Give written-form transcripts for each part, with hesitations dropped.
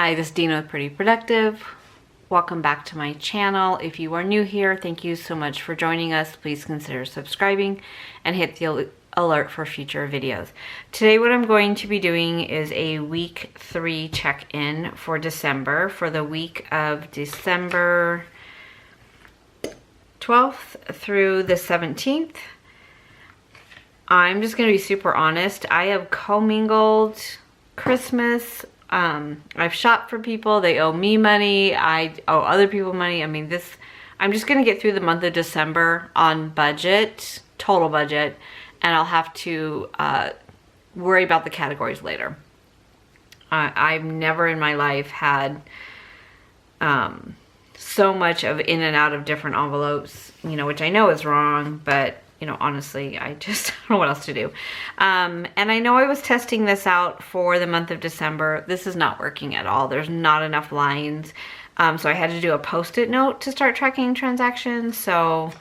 Hi, this is Dina with Pretty Productive. Welcome back to my channel. If you are new here, thank you so much for joining us. Please consider subscribing and hit the alert for future videos. Today what I'm going to be doing is a week 3 check-in for December, for the week of December 12th through the 17th. I'm just going to be super honest. I have commingled Christmas. I've shopped for people. They owe me money. I owe other people money. I mean, I'm just going to get through the month of December on budget, total budget, and I'll have to worry about the categories later. I've never in my life had so much of in and out of different envelopes, you know, which I know is wrong, but you know, honestly, I just don't know what else to do. And I know I was testing this out for the month of December. This is not working at all. There's not enough lines. So I had to do a post-it note to start tracking transactions. So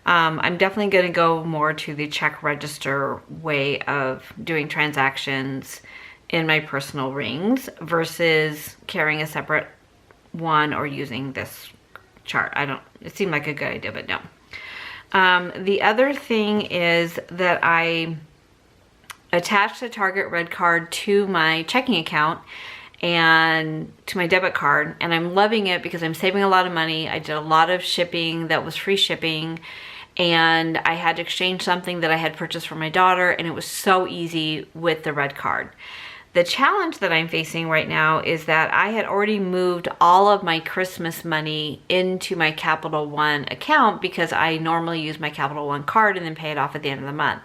I'm definitely going to go more to the check register way of doing transactions in my personal rings versus carrying a separate one or using this chart. It seemed like a good idea, but no. The other thing is that I attached a Target Red card to my checking account and to my debit card, and I'm loving it because I'm saving a lot of money. I did a lot of shipping that was free shipping, and I had to exchange something that I had purchased for my daughter, and it was so easy with the Red card. The challenge that I'm facing right now is that I had already moved all of my Christmas money into my Capital One account because I normally use my Capital One card and then pay it off at the end of the month.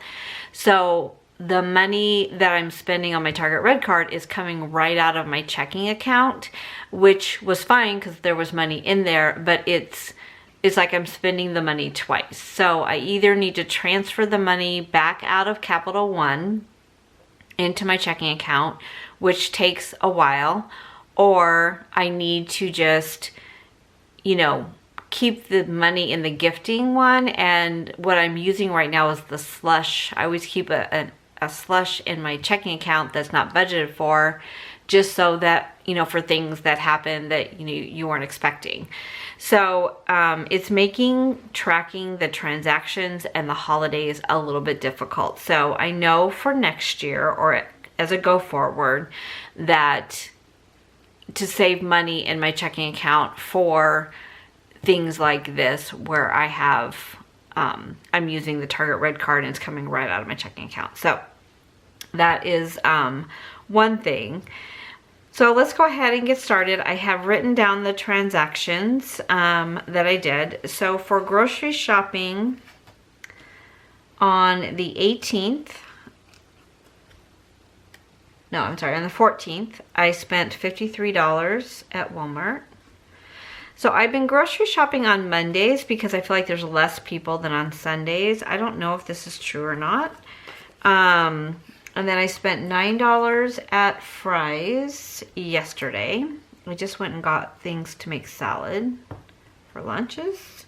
So the money that I'm spending on my Target Red card is coming right out of my checking account, which was fine because there was money in there, but it's like I'm spending the money twice. So I either need to transfer the money back out of Capital One into my checking account, which takes a while, or I need to just, you know, keep the money in the gifting one. And what I'm using right now is the slush. I always keep a slush in my checking account that's not budgeted for, just so that, you know, for things that happen that, you know, you weren't expecting. So it's making tracking the transactions and the holidays a little bit difficult. So I know for next year, or as a go forward, that to save money in my checking account for things like this, where I have, I'm using the Target Red card and it's coming right out of my checking account. So that is one thing. So let's go ahead and get started. I have written down the transactions that I did. So for grocery shopping on the 18th, no, I'm sorry, on the 14th, I spent $53 at Walmart. So I've been grocery shopping on Mondays because I feel like there's less people than on Sundays. I don't know if this is true or not. And then I spent $9 at Fry's yesterday. I just went and got things to make salad for lunches.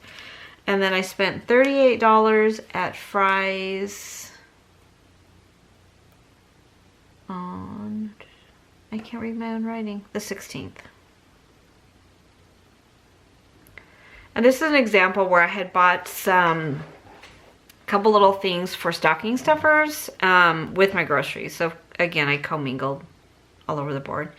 And then I spent $38 at Fry's on, I can't read my own writing, the 16th. And this is an example where I had bought some couple little things for stocking stuffers with my groceries. So again, I commingled all over the board.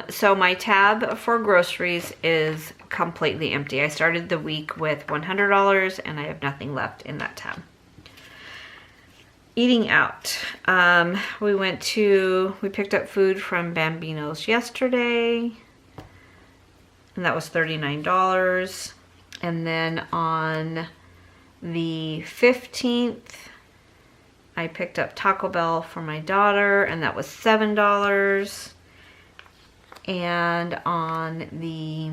So my tab for groceries is completely empty. I started the week with $100 and I have nothing left in that tab. Eating out. We picked up food from Bambino's yesterday, and that was $39. And then on the 15th, I picked up Taco Bell for my daughter, and that was $7. And on the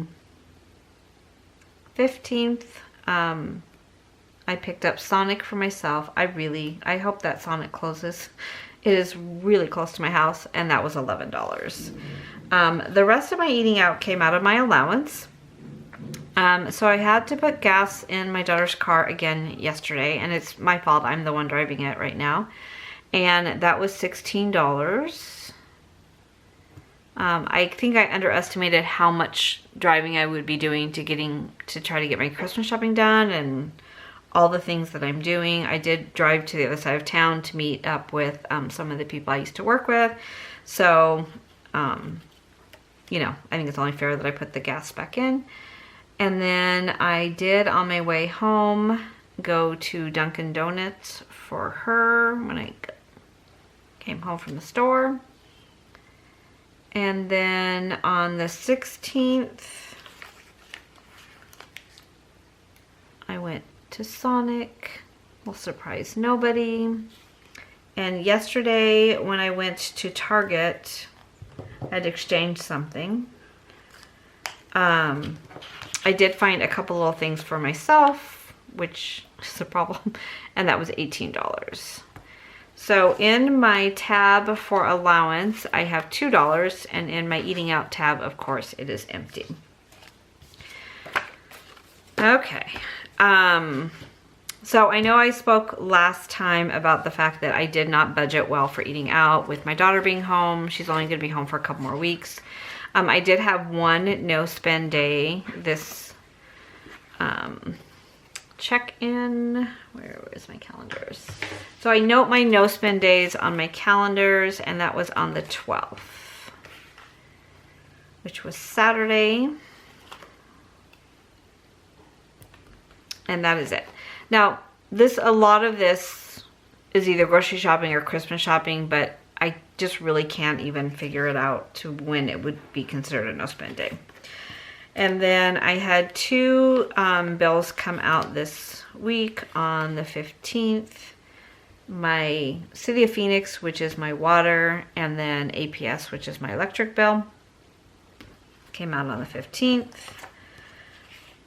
15th, I picked up Sonic for myself. I hope that Sonic closes. It is really close to my house, and that was $11. The rest of my eating out came out of my allowance. So I had to put gas in my daughter's car again yesterday, and it's my fault. I'm the one driving it right now. And that was $16. I think I underestimated how much driving I would be doing to try to get my Christmas shopping done and all the things that I'm doing. I did drive to the other side of town to meet up with some of the people I used to work with. So, you know, I think it's only fair that I put the gas back in. And then I did, on my way home, go to Dunkin' Donuts for her when I came home from the store. And then on the 16th, I went to Sonic. Will surprise nobody. And yesterday when I went to Target, I'd exchanged something. I did find a couple little things for myself, which is a problem, and that was $18. So in my tab for allowance, I have $2, and in my eating out tab, of course, it is empty. Okay. So I know I spoke last time about the fact that I did not budget well for eating out with my daughter being home. She's only going to be home for a couple more weeks. I did have one no spend day this check-in. Where is my calendars? So I note my no spend days on my calendars, and that was on the 12th, which was Saturday. And that is it. Now, a lot of this is either grocery shopping or Christmas shopping, but I just really can't even figure it out to when it would be considered a no spend day. And then I had two bills come out this week on the 15th. My City of Phoenix, which is my water, and then APS, which is my electric bill, came out on the 15th.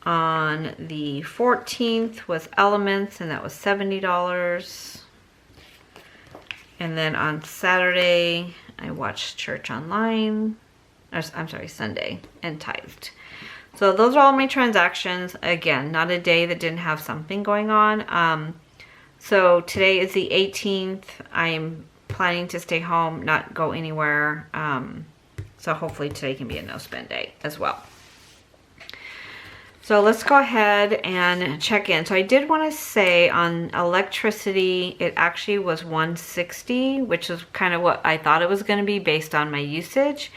On the 14th was Elements, and that was $70. And then on Saturday, I watched church online. I'm sorry, Sunday, and tithed. So those are all my transactions. Again, not a day that didn't have something going on. So today is the 18th. I'm planning to stay home, not go anywhere. So hopefully today can be a no spend day as well. So let's go ahead and check in. So I did want to say on electricity, it actually was $160, which is kind of what I thought it was going to be based on my usage.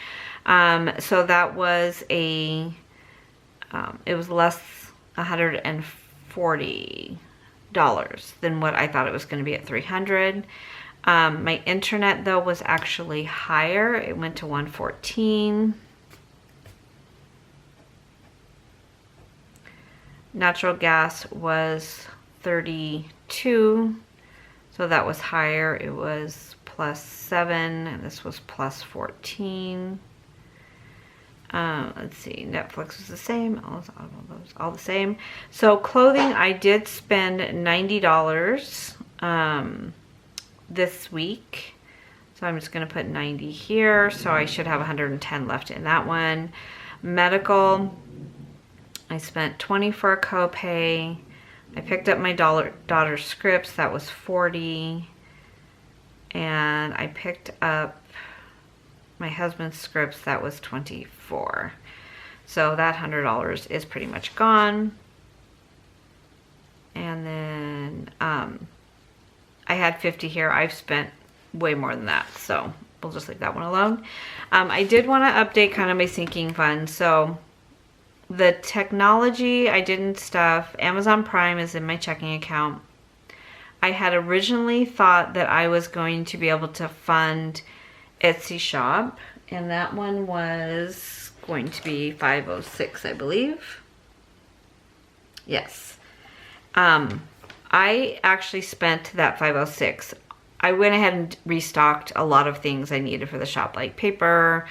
So that was it was less $140 than what I thought it was going to be at $300. My internet though was actually higher. It went to $114. Natural gas was $32, so that was higher. It was +7, and this was +14. Let's see, Netflix was the same, all the same. So clothing, I did spend $90 this week. So I'm just gonna put 90 here, so I should have 110 left in that one. Medical, I spent 20 for a copay. I picked up my daughter's scripts, that was 40. And I picked up my husband's scripts, that was 24. So that $100 is pretty much gone. And then I had 50 here. I've spent way more than that, so we'll just leave that one alone. I did want to update kind of my sinking fund. So the technology I didn't stuff. Amazon Prime is in my checking account. I had originally thought that I was going to be able to fund Etsy shop, and that one was going to be $506, I believe. Yes. I actually spent that $506. I went ahead and restocked a lot of things I needed for the shop, like paper,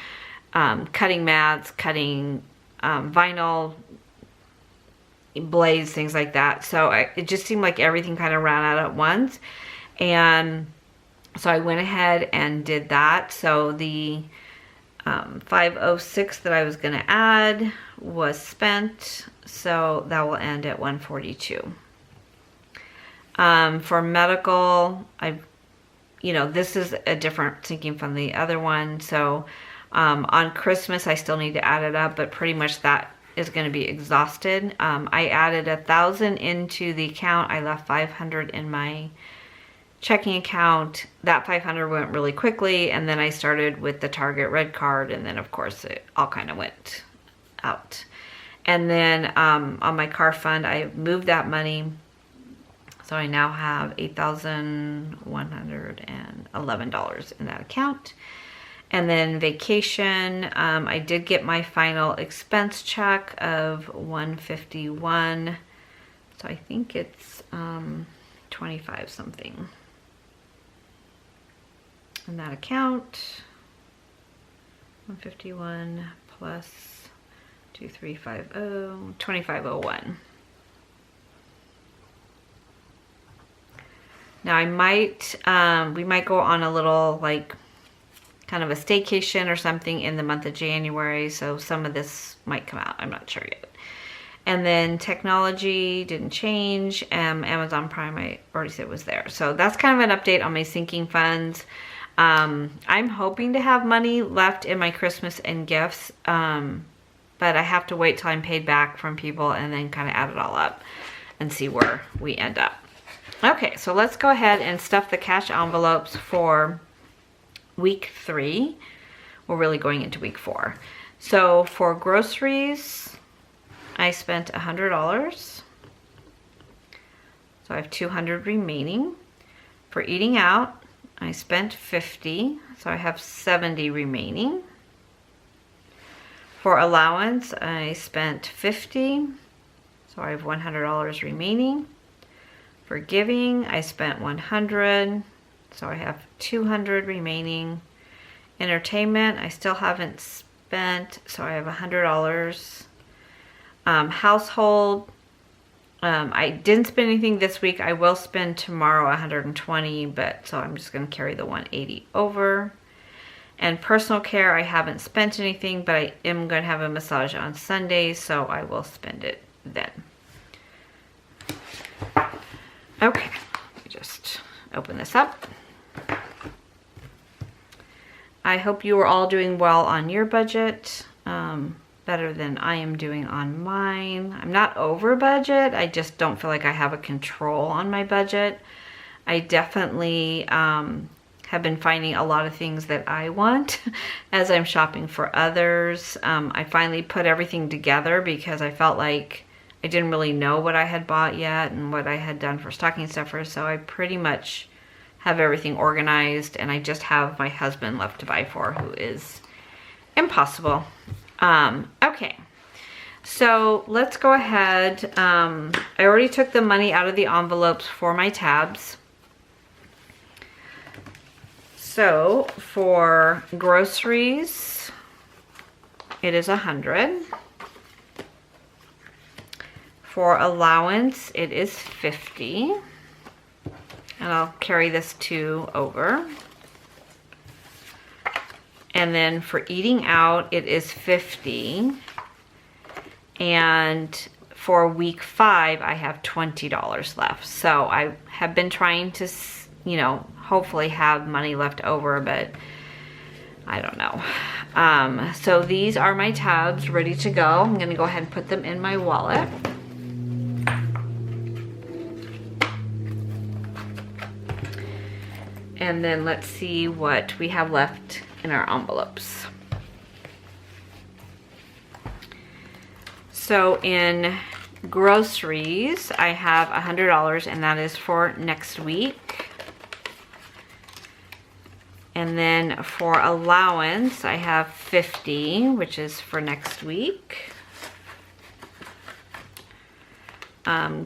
cutting mats, cutting vinyl blades, things like that. So it just seemed like everything kind of ran out at once, and so I went ahead and did that. So the 506 that I was going to add was spent, so that will end at 142. For medical, this is a different sinking from the other one. So On Christmas, I still need to add it up, but pretty much that is going to be exhausted. I added 1,000 into the account. I left 500 in my checking account. That 500 went really quickly, and then I started with the Target red card, and then of course it all kind of went out. And then on my car fund, I moved that money, so I now have $8,111 in that account. And then vacation, I did get my final expense check of $151, so I think it's 25 something in that account. 151 plus 2350, 2501. Now I might, we might go on a little like kind of a staycation or something in the month of January, so some of this might come out. I'm not sure yet. And then technology didn't change. Amazon Prime, I already said was there. So that's kind of an update on my sinking funds. I'm hoping to have money left in my Christmas and gifts, but I have to wait till I'm paid back from people and then kind of add it all up and see where we end up. Okay, so let's go ahead and stuff the cash envelopes for week 3. We're really going into week 4. So for groceries, I spent $100. So I have $200 remaining. For eating out, I spent $50. So I have $70 remaining. For allowance, I spent $50. So I have $100 remaining. For giving, I spent $100. So I have $200 remaining. Entertainment, I still haven't spent, so I have $100. Household, I didn't spend anything this week. I will spend tomorrow $120, but so I'm just going to carry the $180 over. And personal care, I haven't spent anything, but I am going to have a massage on Sunday, so I will spend it then. Okay, let me just open this up. I hope you are all doing well on your budget, better than I am doing on mine. I'm not over budget, I just don't feel like I have a control on my budget. I definitely have been finding a lot of things that I want as I'm shopping for others. I finally put everything together because I felt like I didn't really know what I had bought yet and what I had done for stocking stuffers, so I pretty much have everything organized, and I just have my husband left to buy for, who is impossible. Okay, so let's go ahead. I already took the money out of the envelopes for my tabs. So for groceries, it is $100. For allowance, it is $50. And I'll carry this 2 over. And then for eating out, it is $50. And for week 5, I have $20 left. So I have been trying to, you know, hopefully have money left over, but I don't know. So these are my tabs ready to go. I'm gonna go ahead and put them in my wallet. And then let's see what we have left in our envelopes. So in groceries, I have $100, and that is for next week. And then for allowance, I have $50, which is for next week.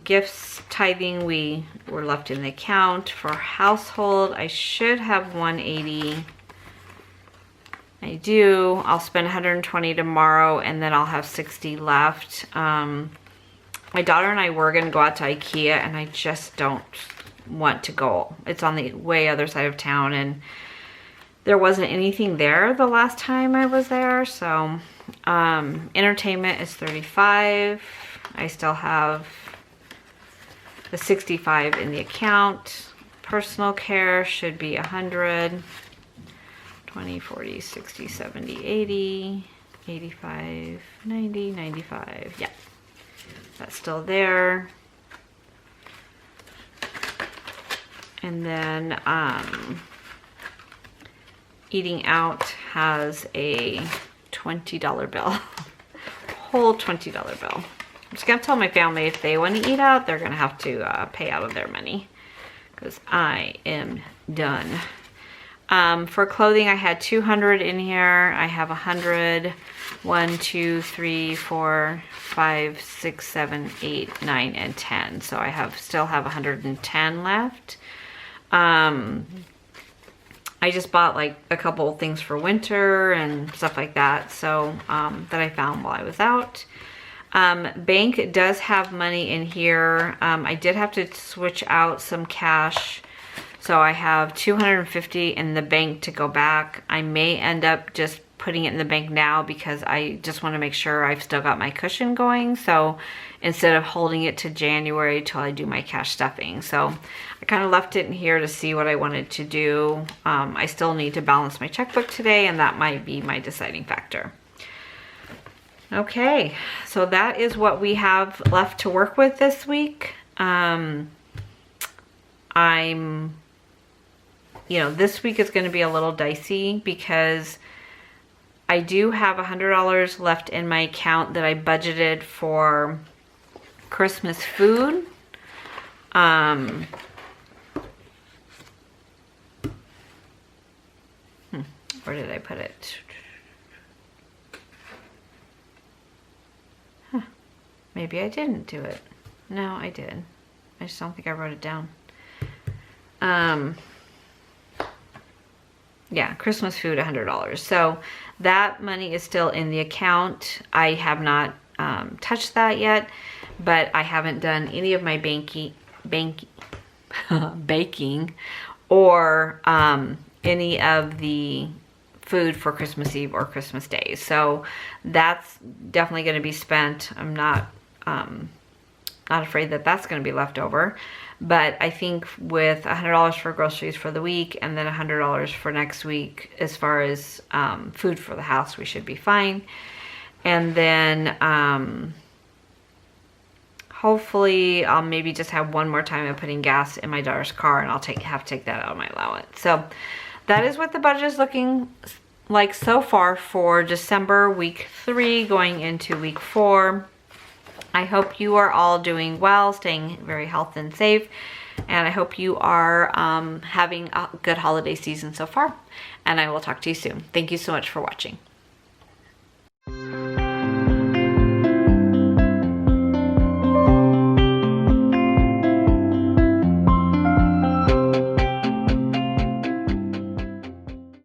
Gifts, tithing, we were left in the account. For household, I should have $180. I do. I'll spend $120 tomorrow, and then I'll have $60 left. My daughter and I were going to go out to IKEA, and I just don't want to go. It's on the way other side of town, and there wasn't anything there the last time I was there. So entertainment is $35. I still have the $65 in the account. Personal care should be $100. 20, 40, 60, 70, 80, 85, 90, 95. Yeah, that's still there. And then eating out has a $20 bill, whole $20 bill. I'm just gonna tell my family if they want to eat out, they're gonna have to pay out of their money because I am done. For clothing, I had 200 in here. I have 100, 1, 2, 3, 4, 5, 6, 7, 8, 9, and 10. So I still have 110 left. I just bought like a couple things for winter and stuff like that. So, that I found while I was out. Bank does have money in here. I did have to switch out some cash. So I have 250 in the bank to go back. I may end up just putting it in the bank now because I just want to make sure I've still got my cushion going. So instead of holding it to January till I do my cash stuffing. So I kind of left it in here to see what I wanted to do. I still need to balance my checkbook today, and that might be my deciding factor. Okay, so that is what we have left to work with this week. This week is going to be a little dicey because I do have $100 left in my account that I budgeted for Christmas food. Where did I put it? Huh. Maybe I didn't do it. No, I did. I just don't think I wrote it down. Yeah, Christmas food, $100. So that money is still in the account. I have not touched that yet, but I haven't done any of my baking or any of the food for Christmas Eve or Christmas Day. So that's definitely going to be spent. I'm not afraid that that's going to be left over. But I think with $100 for groceries for the week and then $100 for next week as far as food for the house, we should be fine. And then hopefully I'll maybe just have one more time of putting gas in my daughter's car, and I'll have to take that out of my allowance. So that is what the budget is looking like so far for December week 3 going into week 4. I hope you are all doing well, staying very healthy and safe, and I hope you are having a good holiday season so far, and I will talk to you soon. Thank you so much for watching.